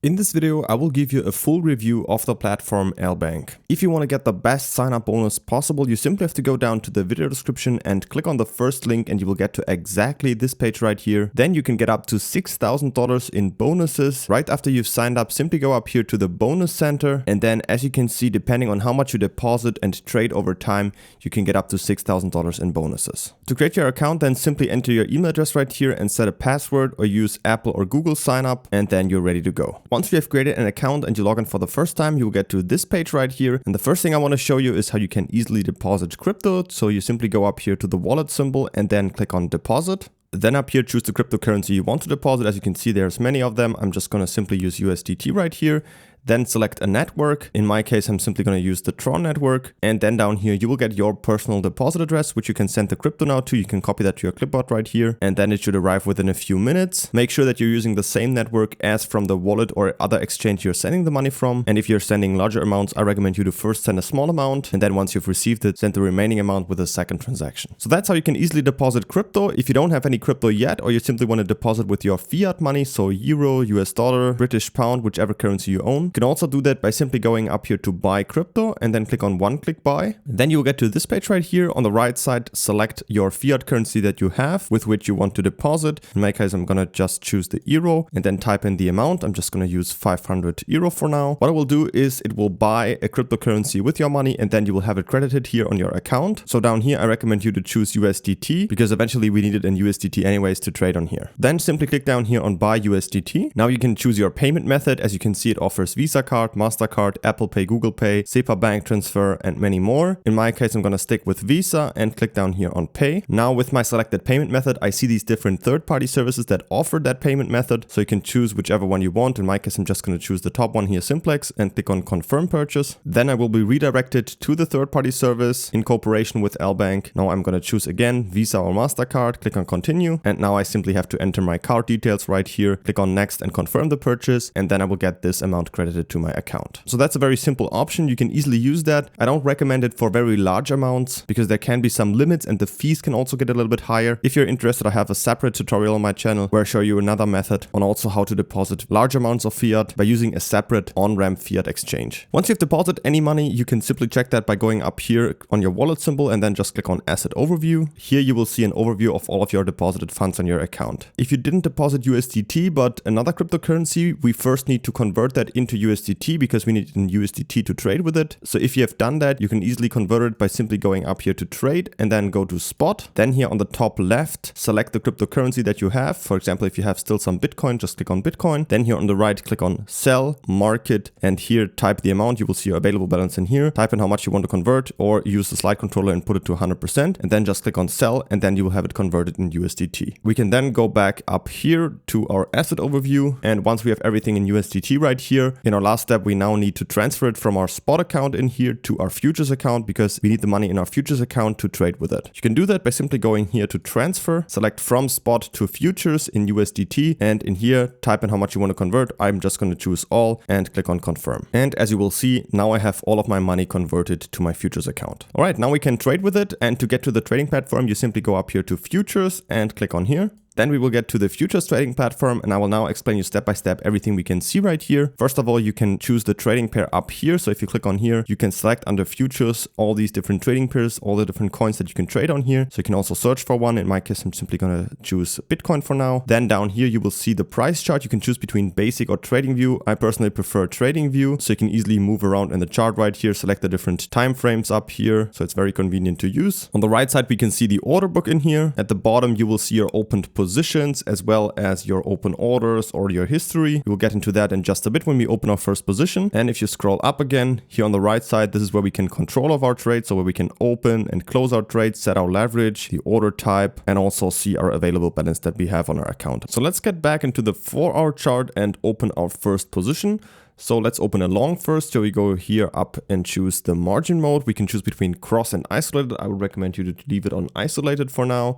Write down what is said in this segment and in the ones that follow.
In this video, I will give you a full review of the platform LBank. If you want to get the best sign-up bonus possible, you simply have to go down to the video description and click on the first link and you will get to exactly this page right here. Then you can get up to $6,000 in bonuses. Right after you've signed up, simply go up here to the bonus center. And then as you can see, depending on how much you deposit and trade over time, you can get up to $6,000 in bonuses. To create your account, then simply enter your email address right here and set a password or use Apple or Google sign up, and then you're ready to go. Once you have created an account and you log in for the first time, you will get to this page right here. And the first thing I want to show you is how you can easily deposit crypto. So you simply go up here to the wallet symbol and then click on deposit. Then up here, choose the cryptocurrency you want to deposit. As you can see, there's many of them. I'm just going to simply use USDT right here. Then select a network. In my case, I'm simply going to use the Tron network. And then down here, you will get your personal deposit address, which you can send the crypto now to. You can copy that to your clipboard right here. And then it should arrive within a few minutes. Make sure that you're using the same network as from the wallet or other exchange you're sending the money from. And if you're sending larger amounts, I recommend you to first send a small amount. And then once you've received it, send the remaining amount with a second transaction. So that's how you can easily deposit crypto. If you don't have any crypto yet, or you simply want to deposit with your fiat money, so euro, US dollar, British pound, whichever currency you own, you can also do that by simply going up here to buy crypto and then click on one-click buy. Then you'll get to this page right here. On the right side, select your fiat currency that you have with which you want to deposit. In my case, I'm going to just choose the euro and then type in the amount. I'm just going to use 500 euro for now. What it will do is it will buy a cryptocurrency with your money and then you will have it credited here on your account. So down here, I recommend you to choose USDT because eventually we need it in USDT anyways to trade on here. Then simply click down here on buy USDT. Now you can choose your payment method. As you can see, it offers Visa card, MasterCard, Apple Pay, Google Pay, SEPA bank transfer, and many more. In my case, I'm going to stick with Visa and click down here on pay. Now with my selected payment method, I see these different third-party services that offer that payment method. So you can choose whichever one you want. In my case, I'm just going to choose the top one here, Simplex, and click on confirm purchase. Then I will be redirected to the third-party service in cooperation with LBank. Now I'm going to choose again Visa or MasterCard, click on continue. And now I simply have to enter my card details right here, click on next and confirm the purchase. And then I will get this amount credited to my account. So that's a very simple option. You can easily use that. I don't recommend it for very large amounts because there can be some limits and the fees can also get a little bit higher. If you're interested, I have a separate tutorial on my channel where I show you another method on also how to deposit large amounts of fiat by using a separate on-ramp fiat exchange. Once you've deposited any money, you can simply check that by going up here on your wallet symbol and then just click on asset overview. Here you will see an overview of all of your deposited funds on your account. If you didn't deposit USDT but another cryptocurrency, we first need to convert that into USDT because we need in USDT to trade with it. So if you have done that, you can easily convert it by simply going up here to trade and then go to spot. Then here on the top left, select the cryptocurrency that you have. For example, if you have still some Bitcoin, just click on Bitcoin. Then here on the right, click on sell, market, and here type the amount. You will see your available balance in here. Type in how much you want to convert or use the slide controller and put it to 100%. And then just click on sell and then you will have it converted in USDT. We can then go back up here to our asset overview. And once we have everything in USDT right here, in our last step, we now need to transfer it from our spot account in here to our futures account because we need the money in our futures account to trade with it. You can do that by simply going here to transfer, select from spot to futures in USDT, and in here type in how much you want to convert. I'm just going to choose all and click on confirm. And as you will see, now I have all of my money converted to my futures account. All right, now we can trade with it. And to get to the trading platform, you simply go up here to futures and click on here. Then we will get to the futures trading platform and I will now explain you step by step everything we can see right here. First of all, you can choose the trading pair up here. So if you click on here, you can select under futures all these different trading pairs, all the different coins that you can trade on here. So you can also search for one. In my case, I'm simply going to choose Bitcoin for now. Then down here, you will see the price chart. You can choose between basic or trading view. I personally prefer trading view. So you can easily move around in the chart right here, select the different time frames up here. So it's very convenient to use. On the right side, we can see the order book in here. At the bottom, you will see your opened positions as well as your open orders or your history. We'll get into that in just a bit when we open our first position. And if you scroll up again, here on the right side, this is where we can control of our trades. So where we can open and close our trades, set our leverage, the order type, and also see our available balance that we have on our account. So let's get back into the 4-hour chart and open our first position. So let's open a long first. So we go here up and choose the margin mode. We can choose between cross and isolated. I would recommend you to leave it on isolated for now.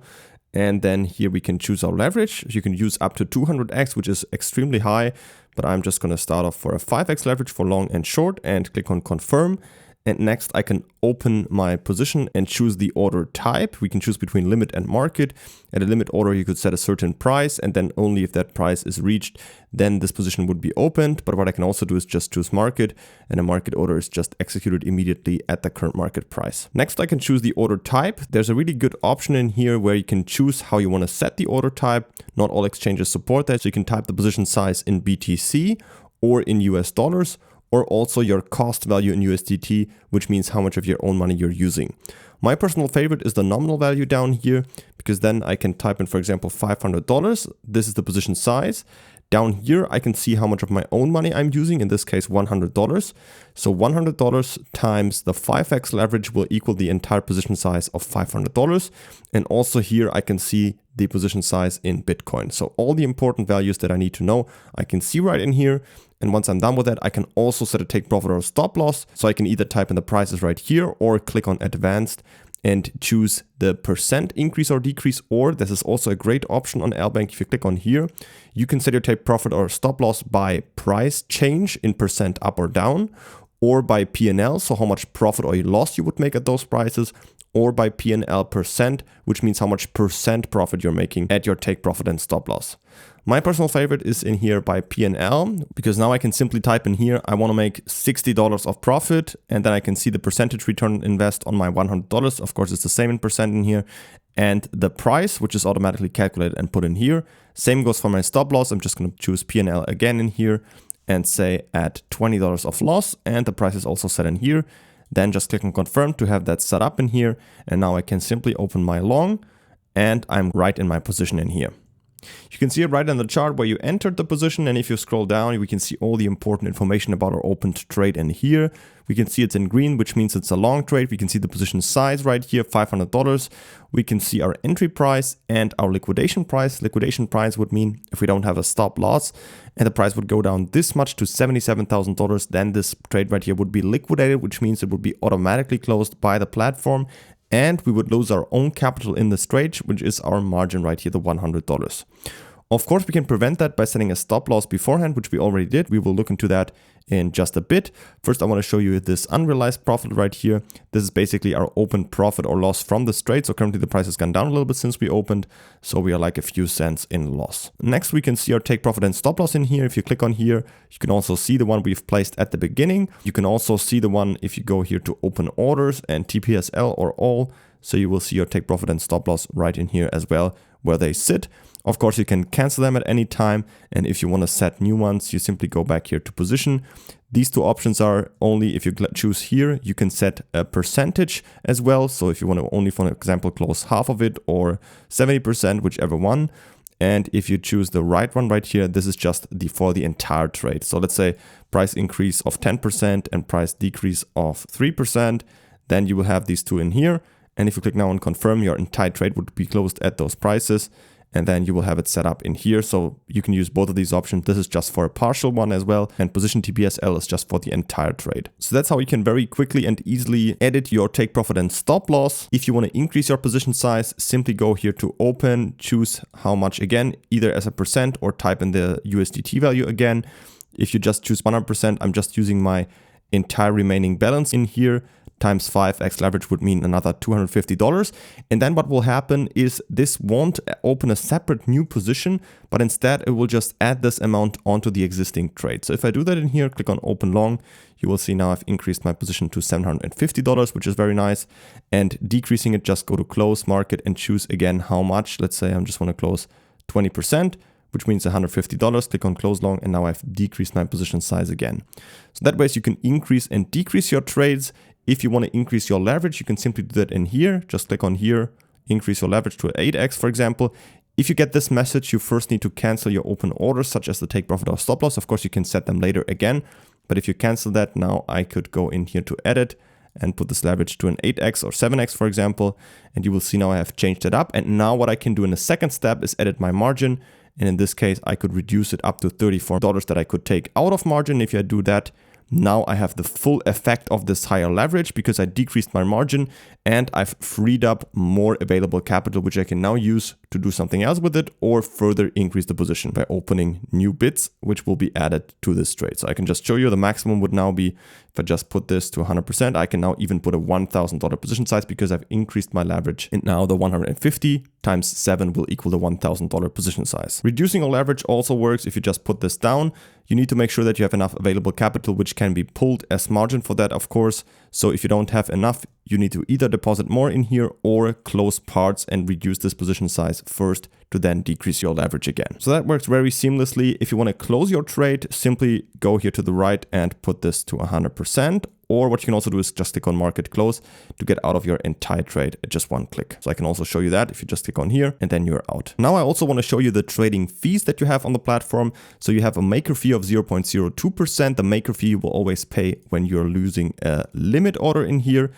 And then here we can choose our leverage. You can use up to 200x, which is extremely high, but I'm just going to start off for a 5x leverage for long and short and click on confirm. And next I can open my position and choose the order type. We can choose between limit and market. At a limit order, you could set a certain price, and then only if that price is reached, then this position would be opened. But what I can also do is just choose market, and a market order is just executed immediately at the current market price. Next, I can choose the order type. There's a really good option in here where you can choose how you want to set the order type. Not all exchanges support that, so you can type the position size in BTC or in US dollars, or also your cost value in USDT, which means how much of your own money you're using. My personal favorite is the nominal value down here, because then I can type in, for example, $500. This is the position size. Down here, I can see how much of my own money I'm using, in this case, $100. So $100 times the 5x leverage will equal the entire position size of $500. And also here, I can see the position size in Bitcoin. So all the important values that I need to know, I can see right in here. And once I'm done with that, I can also set a take profit or a stop loss. So I can either type in the prices right here or click on advanced and choose the percent increase or decrease, or this is also a great option on LBank. If you click on here, you can set your take profit or stop loss by price change in percent up or down, or by P&L, so how much profit or loss you would make at those prices, or by P&L percent, which means how much percent profit you're making at your take profit and stop loss. My personal favorite is in here by P&L, because now I can simply type in here, I want to make $60 of profit, and then I can see the percentage return on invest on my $100. Of course, it's the same in percent in here, and the price, which is automatically calculated and put in here. Same goes for my stop loss. I'm just going to choose P&L again in here and say at $20 of loss, and the price is also set in here. Then just click on confirm to have that set up in here, and now I can simply open my long, and I'm right in my position in here. You can see it right on the chart where you entered the position, and if you scroll down, we can see all the important information about our opened trade in here. We can see it's in green, which means it's a long trade. We can see the position size right here, $500. We can see our entry price and our liquidation price. Liquidation price would mean if we don't have a stop loss and the price would go down this much to $77,000, then this trade right here would be liquidated, which means it would be automatically closed by the platform. And we would lose our own capital in this trade, which is our margin right here, the $100. Of course, we can prevent that by setting a stop loss beforehand, which we already did. We will look into that in just a bit. First, I want to show you this unrealized profit right here. This is basically our open profit or loss from this trade. So currently the price has gone down a little bit since we opened. So we are like a few cents in loss. Next, we can see our take profit and stop loss in here. If you click on here, you can also see the one we've placed at the beginning. You can also see the one if you go here to open orders and TPSL or all. So you will see your take profit and stop loss right in here as well, where they sit. Of course, you can cancel them at any time. And if you want to set new ones, you simply go back here to position. These two options are only if you choose here, you can set a percentage as well. So if you want to only, for example, close half of it or 70%, whichever one. And if you choose the right one right here, this is just for the entire trade. So let's say price increase of 10% and price decrease of 3%. Then you will have these two in here. And if you click now on confirm, your entire trade would be closed at those prices. And then you will have it set up in here. So you can use both of these options. This is just for a partial one as well. And position TPSL is just for the entire trade. So that's how you can very quickly and easily edit your take profit and stop loss. If you want to increase your position size, simply go here to open, choose how much again, either as a percent or type in the USDT value again. If you just choose 100%, I'm just using my entire remaining balance in here. Times 5x leverage would mean another $250. And then what will happen is this won't open a separate new position, but instead it will just add this amount onto the existing trade. So if I do that in here, click on open long, you will see now I've increased my position to $750, which is very nice. And decreasing it, just go to close market and choose again how much. Let's say I just want to close 20%. Which means $150, click on close long, and now I've decreased my position size again. So that way you can increase and decrease your trades. If you want to increase your leverage, you can simply do that in here. Just click on here, increase your leverage to 8x, for example. If you get this message, you first need to cancel your open orders, such as the take profit or stop loss. Of course, you can set them later again. But if you cancel that, now I could go in here to edit and put this leverage to an 8x or 7x, for example. And you will see now I have changed it up. And now what I can do in the second step is edit my margin. And in this case, I could reduce it up to $34 that I could take out of margin. If I do that, now I have the full effect of this higher leverage because I decreased my margin and I've freed up more available capital, which I can now use to do something else with it or further increase the position by opening new bits, which will be added to this trade. So I can just show you the maximum would now be, if I just put this to 100%, I can now even put a $1,000 position size because I've increased my leverage. And now the 150 times 7 will equal the $1,000 position size. Reducing your leverage also works if you just put this down. You need to make sure that you have enough available capital, which can be pulled as margin for that, of course. So if you don't have enough, you need to either deposit more in here or close parts and reduce this position size first to then decrease your leverage again. So that works very seamlessly. If you want to close your trade, simply go here to the right and put this to 100%. Or what you can also do is just click on market close to get out of your entire trade at just one click. So I can also show you that if you just click on here and then you're out. Now I also want to show you the trading fees that you have on the platform. So you have a maker fee of 0.02%. The maker fee you will always pay when you're losing a limit order in here.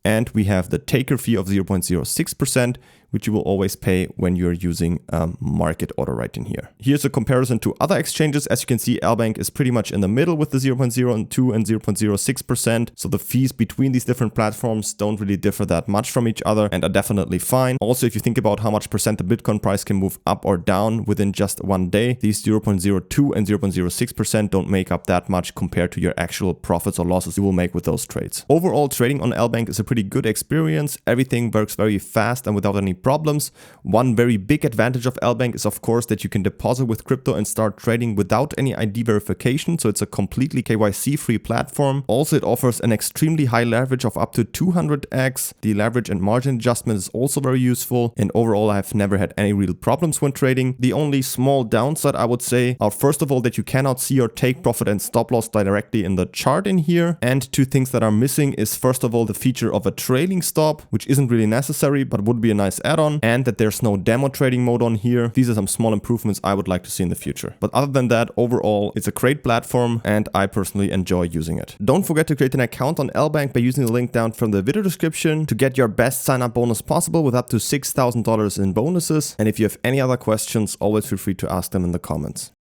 And we have the taker fee of 0.06%, which you will always pay when you're using a market order right in here. Here's a comparison to other exchanges. As you can see, LBank is pretty much in the middle with the 0.02 and 0.06%. So the fees between these different platforms don't really differ that much from each other and are definitely fine. Also, if you think about how much percent the Bitcoin price can move up or down within just one day, these 0.02 and 0.06% don't make up that much compared to your actual profits or losses you will make with those trades. Overall, trading on LBank is a pretty good experience. Everything works very fast and without any problems. One very big advantage of LBank is of course that you can deposit with crypto and start trading without any ID verification. So it's a completely KYC free platform. Also, it offers an extremely high leverage of up to 200x. The leverage and margin adjustment is also very useful. And overall, I've never had any real problems when trading. The only small downside I would say are first of all that you cannot see your take profit and stop loss directly in the chart in here. And two things that are missing is first of all the feature of a trailing stop, which isn't really necessary but would be a nice add-on, and that there's no demo trading mode on here. These are some small improvements I would like to see in the future. But other than that, overall, it's a great platform and I personally enjoy using it. Don't forget to create an account on LBank by using the link down from the video description to get your best sign-up bonus possible with up to $6,000 in bonuses. And if you have any other questions, always feel free to ask them in the comments.